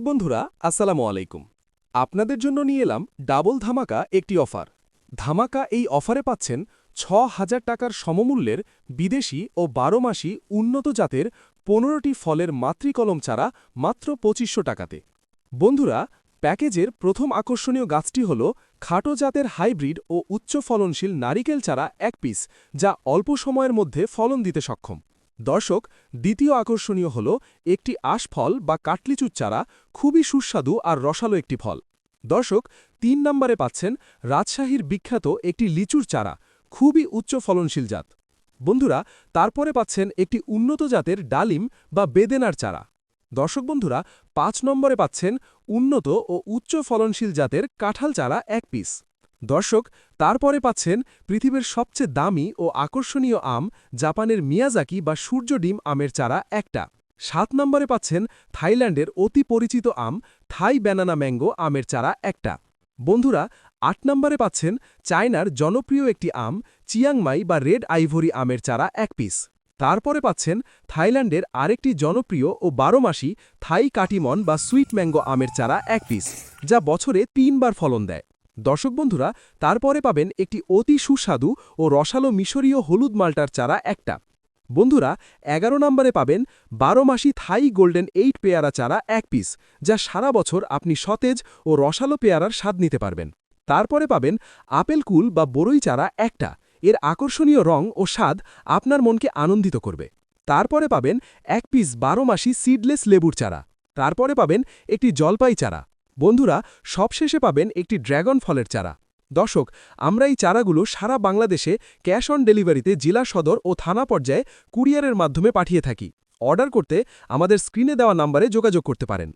বন্ধুরা আসসালামু আলাইকুম। আপনাদের জন্য নিয়ে এলাম ডাবল ধামাকা একটি অফার। ধামাকা এই অফারে পাচ্ছেন ৬,০০০ টাকার সমমূল্যের বিদেশি ও ১২ মাসি উন্নত জাতের ১৫টি ফলের মাতৃকলম চারা মাত্র ২৫০০ টাকাতে। বন্ধুরা, প্যাকেজের প্রথম আকর্ষণীয় গাছটি হল খাটো জাতের হাইব্রিড ও উচ্চ ফলনশীল নারিকেল চারা ১ পিস, যা অল্প সময়ের মধ্যে ফলন দিতে সক্ষম। দর্শক, দ্বিতীয় আকর্ষণীয় হল একটি আশফল বা কাটলিচুর চারা, খুবই সুস্বাদু আর রসালো একটি ফল। দর্শক, ৩ নম্বরে পাচ্ছেন রাজশাহীর বিখ্যাত একটি লিচুর চারা, খুবই উচ্চ ফলনশীল জাত। বন্ধুরা, তারপরে পাচ্ছেন একটি উন্নত জাতের ডালিম বা বেদেনার চারা। দর্শক বন্ধুরা, ৫ নম্বরে পাচ্ছেন উন্নত ও উচ্চ ফলনশীল জাতের কাঁঠাল চারা ১ পিস। দর্শক, তারপরে পাচ্ছেন পৃথিবীর সবচেয়ে দামি ও আকর্ষণীয় আম, জাপানের মিয়াজাকি বা সূর্য ডিম আমের চারা একটা। ৭ নম্বরে পাচ্ছেন থাইল্যান্ডের অতি পরিচিত আম, থাই ব্যানানা ম্যাঙ্গো আমের চারা একটা। বন্ধুরা, ৮ নম্বরে পাচ্ছেন চায়নার জনপ্রিয় একটি আম, চিয়াংমাই বা রেড আইভরি আমের চারা ১ পিস। তারপরে পাচ্ছেন থাইল্যান্ডের আরেকটি জনপ্রিয় ও ১২ মাসি থাই কাটিমন বা সুইট ম্যাঙ্গো আমের চারা ১ পিস, যা বছরে ৩ বার ফলন দেয়। দর্শক বন্ধুরা, তারপরে পাবেন একটি অতি সুস্বাদু ও রসালো মিশরীয় হলুদ মাল্টার চারা একটা। বন্ধুরা, ১১ নম্বরে পাবেন ১২ মাসি থাই গোল্ডেন ৮ পেয়ারা চারা ১ পিস, যা সারা বছর আপনি সতেজ ও রসালো পেয়ারার স্বাদ নিতে পারবেন। তারপরে পাবেন আপেল কুল বা বরই চারা একটা, এর আকর্ষণীয় রং ও স্বাদ আপনার মনকে আনন্দিত করবে। তারপরে পাবেন ১ পিস ১২ মাসি সিডলেস লেবুর চারা। তারপরে পাবেন একটি জলপাই চারা। বন্ধুরা, সবশেষে পাবেন একটি ড্র্যাগন ফলের চারা। দর্শক, আমরা এই চারাগুলো সারা বাংলাদেশে ক্যাশ অন ডেলিভারিতে জেলা সদর ও থানা পর্যায়ে কুরিয়ারের মাধ্যমে পাঠিয়ে থাকি। অর্ডার করতে আমাদের স্ক্রিনে দেওয়া নম্বরে যোগাযোগ করতে পারেন।